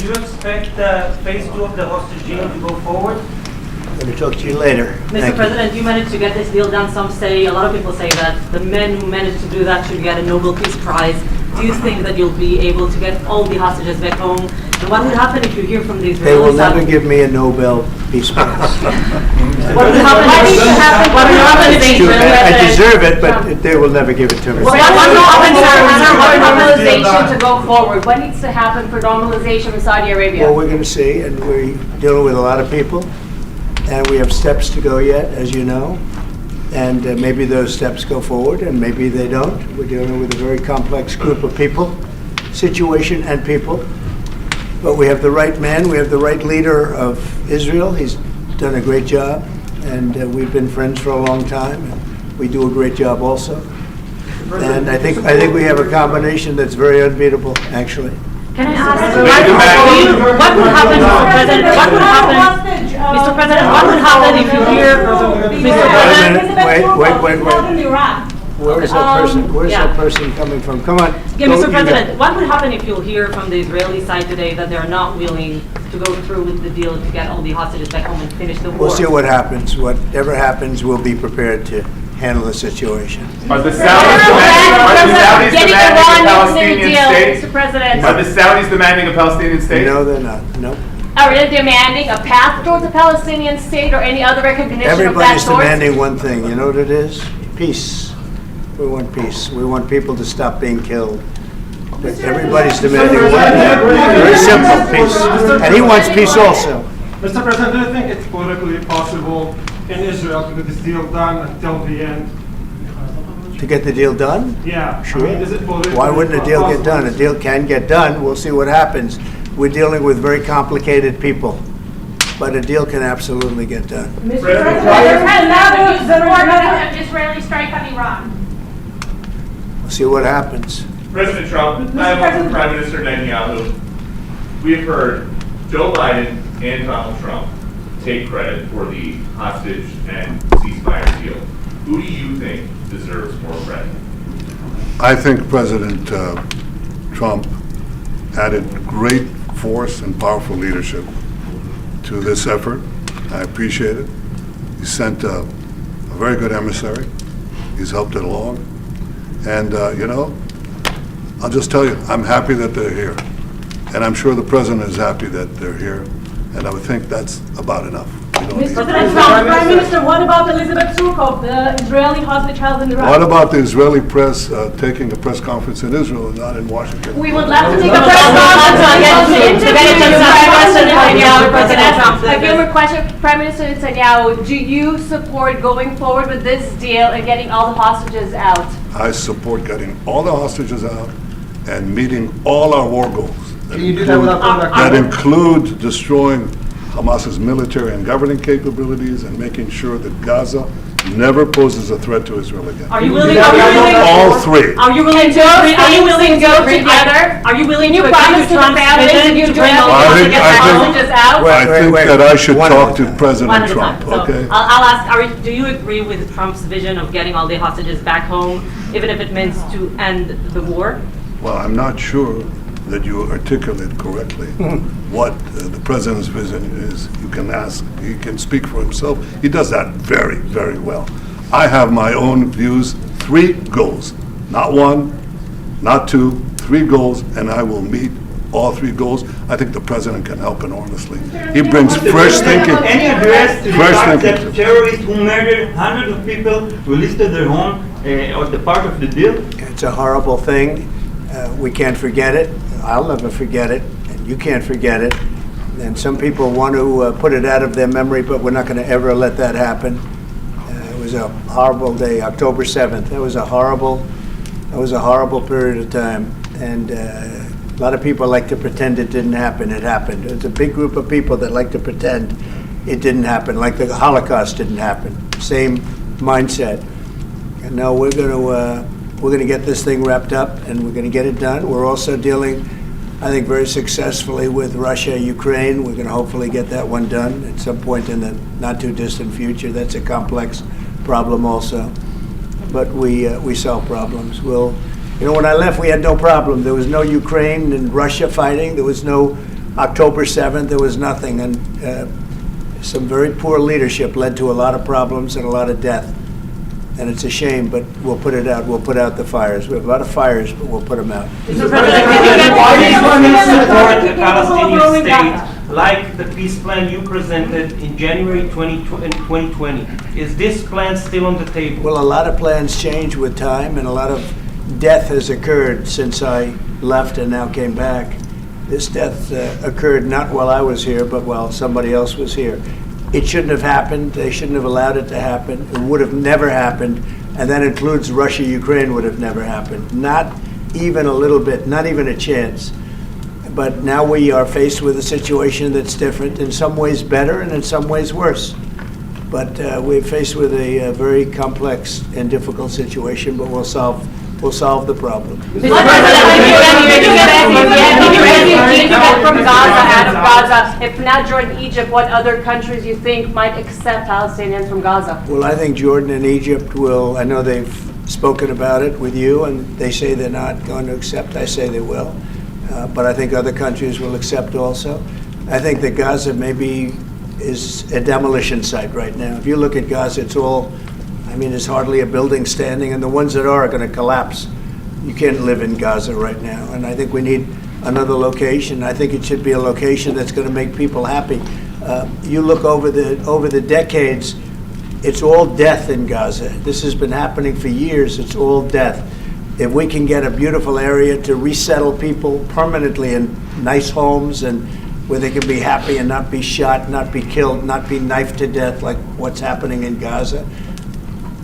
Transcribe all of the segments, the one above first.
do you expect phase 2 of the hostage deal to go forward? I'm going to talk to you later. Mr. President, you managed to get this deal done. Some say, a lot of people say that the men who managed to do that should get a Nobel Peace Prize. Do you think that you'll be able to get all the hostages back home? And what would happen if you hear from the Israelis? They will never give me a Nobel Peace Prize. What would happen if the Israeli I deserve it, but they will never give it to me. For normalization to go forward, what needs to happen for normalization in Saudi Arabia? Well, we're going to see, and we're dealing with a lot of people, and we have steps to go yet, as you know, and maybe those steps go forward, and maybe they don't. We're dealing with a very complex group of people, situation and people, but we have the right man, we have the right leader of Israel. He's done a great job, and we've been friends for a long time, and we do a great job also. And I think we have a combination that's very unbeatable, actually. Can I ask you, what would happen, Mr. President? What would happen, Mr. President? What would happen if you hear, Mr. President? Wait. Where is that person? Where's that person coming from? Come on. Yeah, Mr. President, what would happen if you hear from the Israeli side today that they're not willing to go through with the deal to get all the hostages back home and finish the war? We'll see what happens. Whatever happens, we'll be prepared to handle the situation. Are the Saudis demanding a Palestinian state? Mr. President. Are the Saudis demanding a Palestinian state? No, they're not. No. Are they demanding a path towards a Palestinian state or any other recognition of that Everybody's sort? demanding one thing. You know what it is? Peace. We want peace. We want people to stop being killed. But everybody's demanding one thing. Very simple, peace. And he wants peace also. Mr. President, do you think it's politically possible in Israel to get this deal done until the end? To get the deal done? Yeah. Sure. Is it politically Why wouldn't a deal get possible? done? A deal can get done. We'll see what happens. We're dealing with very complicated people. But a deal can absolutely get done. Mr. President, support an Israeli strike on Iran. We'll see what happens. President Trump, I have Prime Minister Netanyahu. We have heard Joe Biden and Donald Trump take credit for the hostage and ceasefire deal. Who do you think deserves more credit? I think President Trump added great force and powerful leadership to this effort. I appreciate it. He sent a very good emissary. He's helped it along. And, I'll just tell you, I'm happy that they're here. And I'm sure the President is happy that they're here. And I would think that's about enough. Mr. Prime Minister, what about Elizabeth Surkov, the Israeli hostage held in Iraq? What about the Israeli press taking a press conference in Israel and not in Washington? We would love to take a press conference A humor question, Prime Minister Netanyahu, do you support going forward with this deal and getting all the hostages out? I support getting all the hostages out and meeting all our war goals. That include destroying Hamas's military and governing capabilities and making sure that Gaza never poses a threat to Israel again. Are you willing? All three. Are you willing to? Are you willing to go together? Are you willing to agree to Trump's vision to bring all the hostages out? I think that I should talk to One President at a Trump. time. So Okay. I'll ask. Do you agree with Trump's vision of getting all the hostages back home, even if it means to end the war? Well, I'm not sure that you articulate correctly what the president's vision is. You can ask, he can speak for himself. He does that very, very well. I have my own views, 3 goals, not 1, not 2, 3 goals, and I will meet all 3 goals. I think the president can help enormously. He brings fresh thinking. Any address to the Fresh fact thinking. that terrorists who murdered hundreds of people released their home or the part of the deal? It's a horrible thing. We can't forget it. I'll never forget it, and you can't forget it. And some people want to put it out of their memory, but we're not going to ever let that happen. It was a horrible day, October 7th. That was a horrible period of time. And a lot of people like to pretend it didn't happen. It happened. There's a big group of people that like to pretend it didn't happen, like the Holocaust didn't happen. Same mindset. And now we're going to get this thing wrapped up, and we're going to get it done. We're also dealing, I think, very successfully with Russia, Ukraine. We're going to hopefully get that one done at some point in the not too distant future. That's a complex problem also. But we solve problems. When I left, we had no problem. There was no Ukraine and Russia fighting. There was no October 7th, there was nothing, and some very poor leadership led to a lot of problems and a lot of death. And it's a shame, but we'll put it out. We'll put out the fires. We have a lot of fires, but we'll put them out. Mr. President, why do you want to support a Palestinian state like the peace plan you presented in January 2020? Is this plan still on the table? Well, a lot of plans change with time, and a lot of death has occurred since I left and now came back. This death occurred not while I was here, but while somebody else was here. It shouldn't have happened. They shouldn't have allowed it to happen. It would have never happened. And that includes Russia, Ukraine would have never happened. Not even a little bit, not even a chance. But now we are faced with a situation that's different, in some ways better and in some ways worse. But we're faced with a very complex and difficult situation, but we'll solve the problem. Did you get from Gaza, out of Gaza? If not Jordan, Egypt, what other countries you think might accept Palestinians from Gaza? Well, I think Jordan and Egypt will. I know they've spoken about it with you, and they say they're not going to accept. I say they will. But I think other countries will accept also. I think that Gaza maybe is a demolition site right now. If you look at Gaza, it's all, I mean, there's hardly a building standing, and the ones that are going to collapse. You can't live in Gaza right now, and I think we need another location. I think it should be a location that's going to make people happy. You look over the decades, it's all death in Gaza. This has been happening for years. It's all death. If we can get a beautiful area to resettle people permanently in nice homes and where they can be happy and not be shot, not be killed, not be knifed to death like what's happening in Gaza.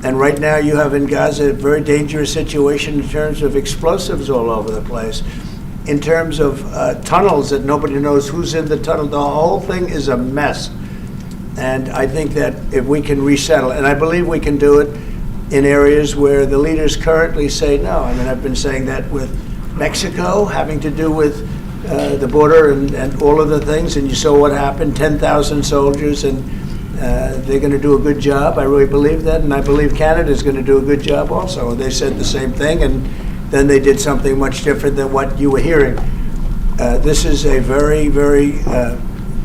And right now you have in Gaza a very dangerous situation in terms of explosives all over the place, in terms of tunnels that nobody knows who's in the tunnel. The whole thing is a mess. And I think that if we can resettle, and I believe we can do it in areas where the leaders currently say no. I mean, I've been saying that with Mexico, having to do with the border and all of the things, and you saw what happened, 10,000 soldiers, and they're going to do a good job. I really believe that, and I believe Canada's going to do a good job also. They said the same thing, and then they did something much different than what you were hearing. This is a very, very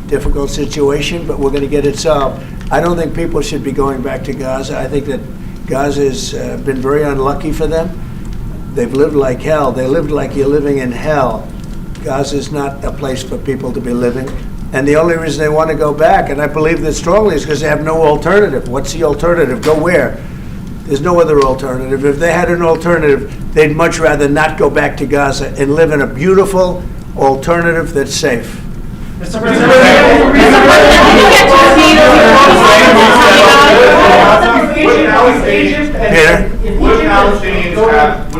difficult situation, but we're going to get it solved. I don't think people should be going back to Gaza. I think that Gaza has been very unlucky for them. They've lived like hell. They lived like you're living in hell. Gaza is not a place for people to be living. And the only reason they want to go back, and I believe this strongly, is because they have no alternative. What's the alternative? Go where? There's no other alternative. If they had an alternative, they'd much rather not go back to Gaza and live in a beautiful alternative that's safe. Mr. President, would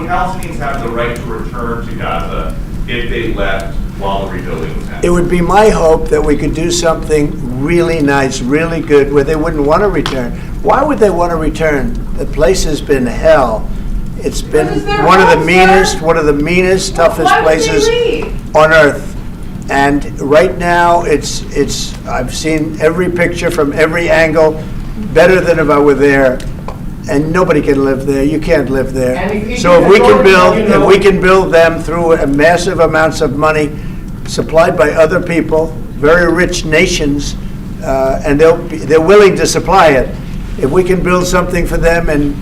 Palestinians have the right to return to Gaza if they left while the rebuilding was happening? It would be my hope that we could do something really nice, really good, where they wouldn't want to return. Why would they want to return? The place has been hell. It's been one of the meanest, toughest places on earth. And right now, I've seen every picture from every angle, better than if I were there. And nobody can live there. You can't live there. So if we can build them through massive amounts of money supplied by other people, very rich nations, and they're willing to supply it. If we can build something for them in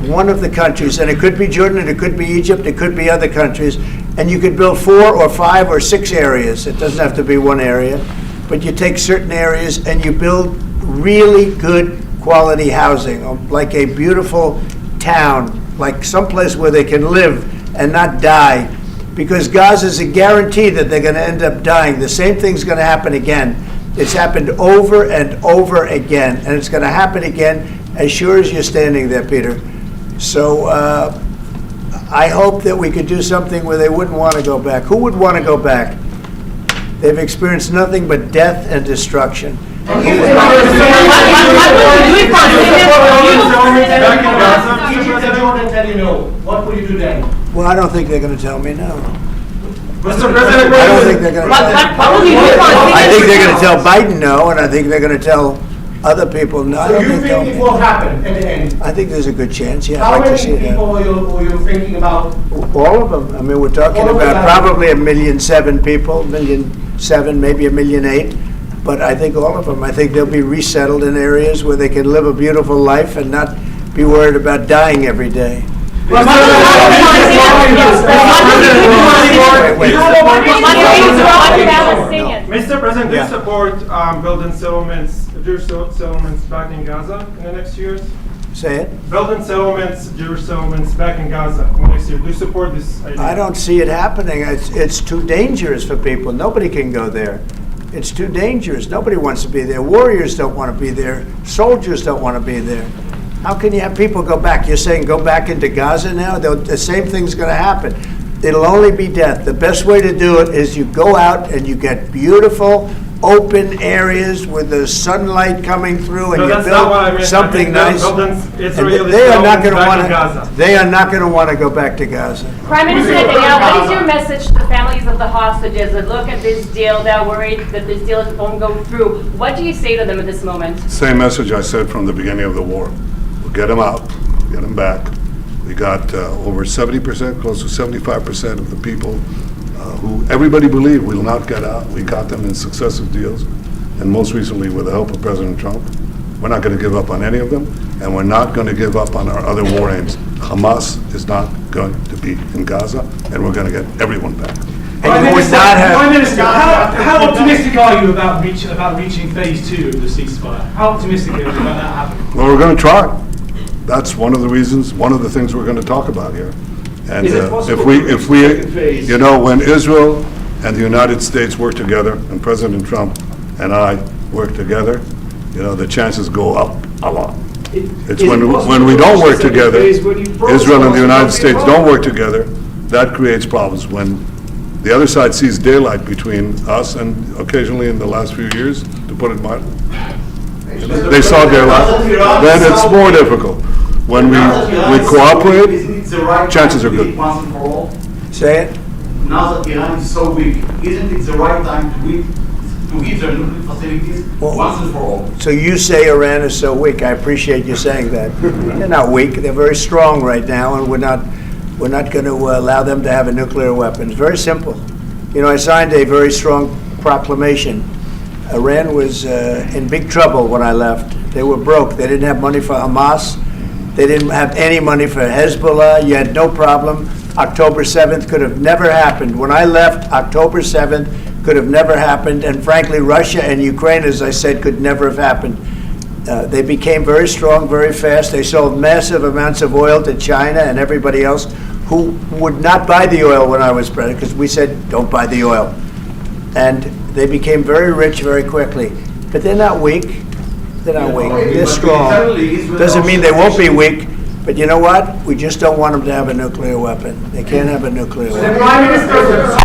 one of the countries, and it could be Jordan, it could be Egypt, it could be other countries, and you could build 4 or 5 or 6 areas. It doesn't have to be one area, but you take certain areas and you build really good quality housing, like a beautiful town, like someplace where they can live and not die. Because Gaza is a guarantee that they're going to end up dying. The same thing's going to happen again. It's happened over and over again, and it's going to happen again as sure as you're standing there, Peter. So I hope that we could do something where they wouldn't want to go back. Who would want to go back? They've experienced nothing but death and destruction. What will you do then? Well, I don't think they're going to tell me no. Mr. President, I don't think they're going to tell me. I think they're going to tell Biden no, and I think they're going to tell other people no. So you think it will happen at the end? I think there's a good chance, yeah. How I'd like to see many that. people are you thinking about? All of them. I mean, we're talking All of about them. probably 1,000,007 people, 1,000,000 1,700,000, maybe 1,800,000. But I think all of them, I think they'll be resettled in areas where they can live a beautiful life and not be worried about dying every day. Mr. President, do you support building settlements, Jewish settlements back in Gaza in the next years? Say it. Building settlements, Jewish settlements back in Gaza in the next year. Do you support this idea? I don't see it happening. It's too dangerous for people. Nobody can go there. It's too dangerous. Nobody wants to be there. Warriors don't want to be there. Soldiers don't want to be there. How can you have people go back? You're saying go back into Gaza now? The same thing's going to happen. It'll only be death. The best way to do it is you go out and you get beautiful, open areas with the sunlight coming through, and No, you that's not what I build meant. something nice. Israeli They are not going to back want in Gaza. to. They are not going to want to go back to Gaza. Prime Minister Netanyahu, what is your message to the families of the hostages that look at this deal, they're worried that this deal won't go through? What do you say to them at this moment? Same message I said from the beginning of the war. We'll get them out, get them back. We got over 70%, close to 75% of the people who everybody believed will not get out. We got them in successive deals, and most recently with the help of President Trump. We're not going to give up on any of them, and we're not going to give up on our other war aims. Hamas is not going to be in Gaza, and we're going to get everyone back. And you would not have. Prime Minister, how optimistic are you about reaching phase 2 of the ceasefire? How optimistic are you about that happening? Well, we're going to try. That's one of the reasons, one of the things we're going to talk about here. And Is it possible if we, second phase? you know, when Israel and the United States work together, and President Trump and I work together, you know, the chances go up a lot. It's when we don't work together, Israel and the United States don't work together, that creates problems. When the other side sees daylight between us, and occasionally in the last few years, to put it mildly, they saw daylight, then it's more difficult. When we cooperate, chances are good. Once and for all, Say it. now that Iran is so weak, isn't it the right time to give their nuclear facilities once and for all? So you say Iran is so weak. I appreciate you saying that. They're not weak. They're very strong right now, and we're not going to allow them to have a nuclear weapon. It's very simple. You know, I signed a very strong proclamation. Iran was in big trouble when I left. They were broke. They didn't have money for Hamas. They didn't have any money for Hezbollah. You had no problem. October 7th could have never happened. When I left, October 7th could have never happened. And frankly, Russia and Ukraine, as I said, could never have happened. They became very strong very fast. They sold massive amounts of oil to China and everybody else who would not buy the oil when I was president, because we said, don't buy the oil. And they became very rich very quickly. But they're not weak. They're not weak. They're strong. Doesn't mean they won't be weak. But you know what? We just don't want them to have a nuclear weapon. They can't have a nuclear The weapon. Prime Minister, Mr.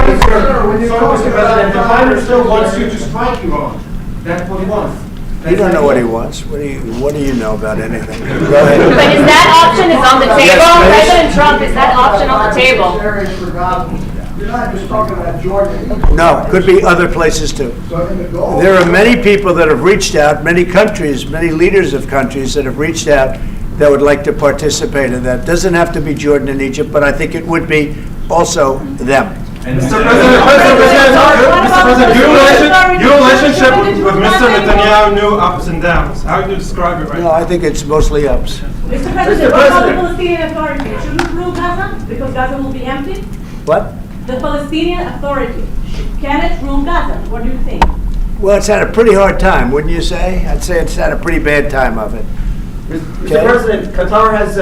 President, the Prime Minister wants you to strike Iran. That's what he wants. You don't know what he wants. What do you know about anything? Go ahead. But is that option is on the table? Yes, President Trump, is that option on the table? You're not just talking about Jordan. No, could be other places too. So in the goal. There are many people that have reached out, many countries, many leaders of countries that have reached out that would like to participate in that. Doesn't have to be Jordan and Egypt, but I think it would be also them. Mr. President, your relationship with Mr. Netanyahu knew ups and downs. How do you describe it right No, now? I think it's mostly ups. Mr. President, what about the Palestinian Authority? Shouldn't rule Gaza because Gaza will be empty? What? The Palestinian Authority, can it rule Gaza? What do you think? Well, it's had a pretty hard time, wouldn't you say? I'd say it's had a pretty bad time of it. Mr. President, Qatar has,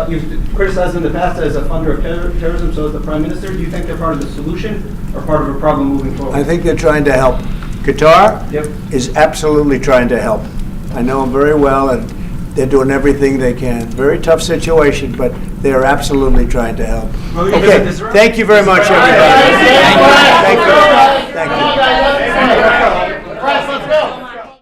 you've criticized in the past as a funder of terrorism, so is the Prime Minister. Do you think they're part of the solution or part of a problem moving forward? I think they're trying to help. Qatar Yep. is absolutely trying to help. I know them very well, and they're doing everything they can. Very tough situation, but they are absolutely trying to help. Will you Okay, visit Israel? thank you very much, everybody. Thank you. Thank you.